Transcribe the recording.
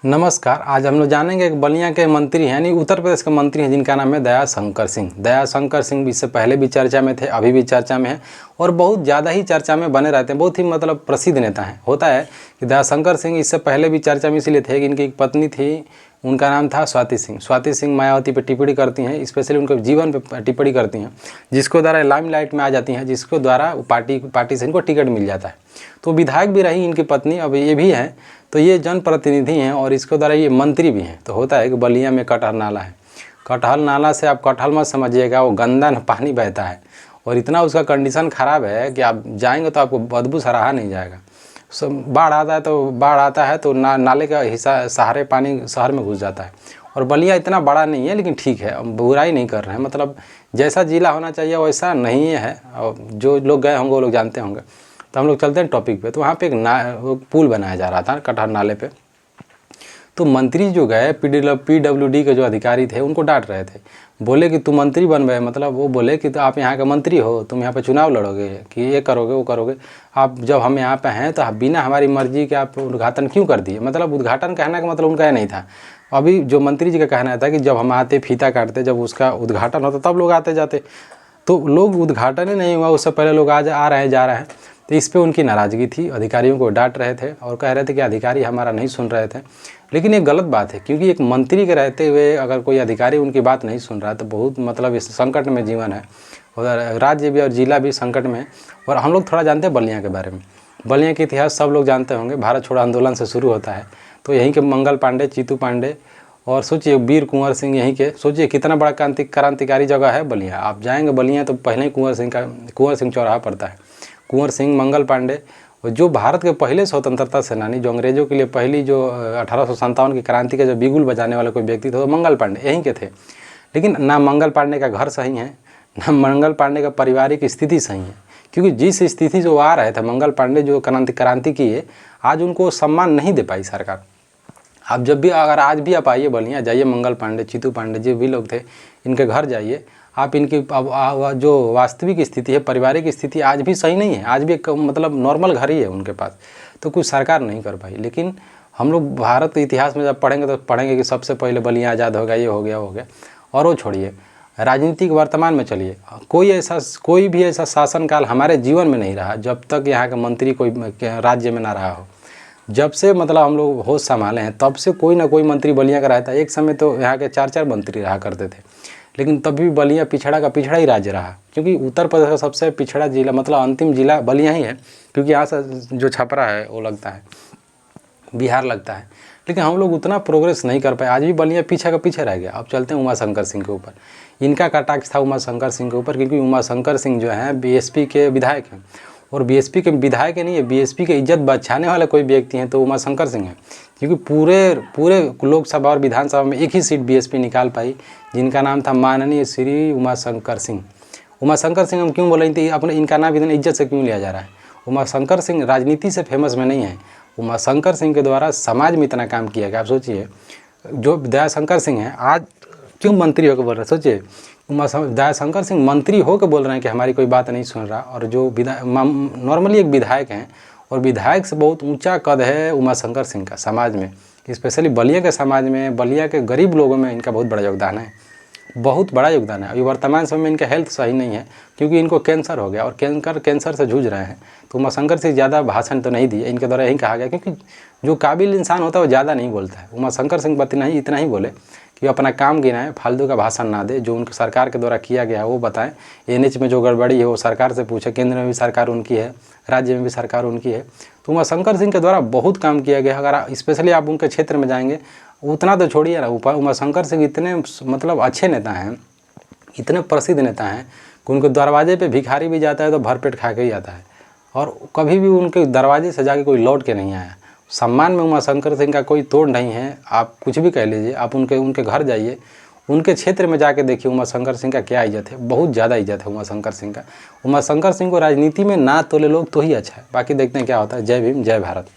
नमस्कार। आज हम लोग जानेंगे एक बलिया के मंत्री हैं, यानी उत्तर प्रदेश के मंत्री हैं, जिनका नाम है दयाशंकर सिंह। दयाशंकर सिंह इससे पहले भी चर्चा में थे, अभी भी चर्चा में हैं और बहुत ज़्यादा ही चर्चा में बने रहते हैं। बहुत ही प्रसिद्ध नेता हैं। होता है कि दयाशंकर सिंह इससे पहले भी चर्चा में इसलिए थे कि इनकी एक पत्नी थी, उनका नाम था स्वाति सिंह। स्वाति सिंह मायावती पर टिप्पणी करती हैं, स्पेशली उनके जीवन पर टिप्पणी करती हैं, जिसको द्वारा लाइमलाइट में आ जाती हैं, जिसको द्वारा पार्टी से इनको टिकट मिल जाता है। तो विधायक भी रही इनकी पत्नी, अब ये भी हैं, तो ये जनप्रतिनिधि हैं और इसके द्वारा ये मंत्री भी हैं। तो होता है कि बलिया में कटहल नाला है। कटहल नाला से आप कटहल मत समझिएगा, वो गंदा पानी बहता है और इतना उसका कंडीशन ख़राब है कि आप जाएंगे तो आपको बदबू से रहा नहीं जाएगा। बाढ़ आता है तो नाले का हिस्सा सहारे पानी शहर में घुस जाता है। और बलिया इतना बड़ा नहीं है, लेकिन ठीक है, बुराई नहीं कर रहे हैं, मतलब जैसा जिला होना चाहिए वैसा नहीं है। और जो लोग गए होंगे वो लोग जानते होंगे। तो हम लोग चलते हैं टॉपिक पे। तो वहाँ पे एक पुल बनाया जा रहा था कटहल नाले पे। तो मंत्री जो गए, PWD के जो अधिकारी थे, उनको डांट रहे थे। बोले कि तुम मंत्री बन गए, मतलब वो बोले कि तो आप यहाँ के मंत्री हो, तुम यहाँ पे चुनाव लड़ोगे कि ये करोगे वो करोगे। आप जब हम यहाँ पे हैं तो आप बिना हमारी मर्जी के आप उद्घाटन क्यों कर दिए। मतलब उद्घाटन कहने का मतलब उनका नहीं था। अभी जो मंत्री जी का कहना था कि जब हम आते फीता काटते, जब उसका उद्घाटन होता तब लोग आते जाते। तो लोग उद्घाटन ही नहीं हुआ, उससे पहले लोग आ रहे हैं जा रहे हैं। तो इस पे उनकी नाराज़गी थी। अधिकारियों को डांट रहे थे और कह रहे थे कि अधिकारी हमारा नहीं सुन रहे थे। लेकिन ये गलत बात है, क्योंकि एक मंत्री के रहते हुए अगर कोई अधिकारी उनकी बात नहीं सुन रहा है तो बहुत इस संकट में जीवन है। और राज्य भी और जिला भी संकट में है। और हम लोग थोड़ा जानते हैं बलिया के बारे में। बलिया के इतिहास सब लोग जानते होंगे। भारत छोड़ो आंदोलन से शुरू होता है। तो यहीं के मंगल पांडे, चीतू पांडे और सोचिए वीर कुंवर सिंह, यहीं के, सोचिए कितना बड़ा क्रांतिकारी जगह है बलिया। आप जाएंगे बलिया तो पहले ही कुंवर सिंह चौराहा पड़ता है। कुंवर सिंह, मंगल पांडे, जो भारत के पहले स्वतंत्रता सेनानी, जो अंग्रेजों के लिए पहली जो 1857 की क्रांति के जो बिगुल बजाने वाले कोई व्यक्ति थे, तो मंगल पांडे यहीं के थे। लेकिन ना मंगल पांडे का घर सही है, ना मंगल पांडे का पारिवारिक स्थिति सही है। क्योंकि जिस स्थिति से वो आ रहे थे, मंगल पांडे जो क्रांति की है, आज उनको सम्मान नहीं दे पाई सरकार। आप जब भी, अगर आज भी आप आइए बलिया, जाइए मंगल पांडे, चीतू पांडे जो भी लोग थे, इनके घर जाइए, आप इनकी जो वास्तविक स्थिति है, पारिवारिक स्थिति आज भी सही नहीं है। आज भी मतलब नॉर्मल घर ही है उनके पास। तो कुछ सरकार नहीं कर पाई। लेकिन हम लोग भारत के इतिहास में जब पढ़ेंगे तो पढ़ेंगे कि सबसे पहले बलिया आज़ाद हो गया, ये हो गया वो गया। और वो छोड़िए, राजनीतिक वर्तमान में चलिए, कोई भी ऐसा शासनकाल हमारे जीवन में नहीं रहा जब तक यहाँ का मंत्री कोई राज्य में ना रहा हो। जब से मतलब हम लोग होश संभाले हैं तब से कोई ना कोई मंत्री बलिया का रहता है। एक समय तो यहाँ के 4-4 मंत्री रहा करते थे, लेकिन तब भी बलिया पिछड़ा का पिछड़ा ही राज्य रहा। क्योंकि उत्तर प्रदेश का सबसे पिछड़ा जिला, मतलब अंतिम जिला बलिया ही है। क्योंकि यहाँ से जो छपरा है वो लगता है, बिहार लगता है। लेकिन हम लोग उतना प्रोग्रेस नहीं कर पाए। आज भी बलिया पीछे का पीछे रह गया। अब चलते हैं उमाशंकर सिंह के ऊपर। इनका कटाक्ष था उमाशंकर सिंह के ऊपर, क्योंकि उमाशंकर सिंह जो हैं BSP के विधायक हैं। और BSP के विधायक नहीं है, BSP की इज्जत बचाने वाले कोई व्यक्ति हैं तो उमाशंकर सिंह हैं। क्योंकि पूरे लोकसभा और विधानसभा में एक ही सीट BSP निकाल पाई, जिनका नाम था माननीय श्री उमाशंकर सिंह। उमाशंकर सिंह हम क्यों बोल रहे थे, अपने इनका नाम इतनी इज्जत से क्यों लिया जा रहा है। उमाशंकर सिंह राजनीति से फेमस में नहीं है। उमाशंकर सिंह के द्वारा समाज में इतना काम किया गया। आप सोचिए, जो दयाशंकर सिंह हैं आज क्यों मंत्री होकर बोल रहे हैं। सोचिए, दयाशंकर सिंह मंत्री होकर बोल रहे हैं कि हमारी कोई बात नहीं सुन रहा। और जो नॉर्मली एक विधायक हैं, और विधायक से बहुत ऊंचा कद है उमाशंकर सिंह का समाज में, स्पेशली बलिया के समाज में, बलिया के गरीब लोगों में इनका बहुत बड़ा योगदान है, बहुत बड़ा योगदान है। अभी वर्तमान समय में इनका हेल्थ सही नहीं है, क्योंकि इनको कैंसर हो गया और कैंसर से जूझ रहे हैं। तो उमाशंकर से ज़्यादा भाषण तो नहीं दिए, इनके द्वारा यही कहा गया, क्योंकि जो काबिल इंसान होता है वो ज़्यादा नहीं बोलता है। उमाशंकर सिंह इतना ही बोले कि अपना काम गिनाएं, फालतू का भाषण ना दे, जो उनकी सरकार के द्वारा किया गया है वो बताएं। NH में जो गड़बड़ी है वो सरकार से पूछे। केंद्र में भी सरकार उनकी है, राज्य में भी सरकार उनकी है। तो उमाशंकर सिंह के द्वारा बहुत काम किया गया। अगर स्पेशली आप उनके क्षेत्र में जाएंगे, उतना तो छोड़िए ना, उमाशंकर सिंह इतने मतलब अच्छे नेता हैं, इतने प्रसिद्ध नेता हैं कि उनके दरवाजे पे भिखारी भी जाता है तो भरपेट खा के ही आता है। और कभी भी उनके दरवाजे से जाके कोई लौट के नहीं आया। सम्मान में उमाशंकर सिंह का कोई तोड़ नहीं है। आप कुछ भी कह लीजिए, आप उनके घर जाइए, उनके क्षेत्र में जाके देखिए उमाशंकर सिंह का क्या इज्जत है। बहुत ज़्यादा इज्जत है उमाशंकर सिंह का। उमाशंकर सिंह को राजनीति में ना तोले लोग तो ही अच्छा है। बाकी देखते हैं क्या होता है। जय भीम, जय भारत।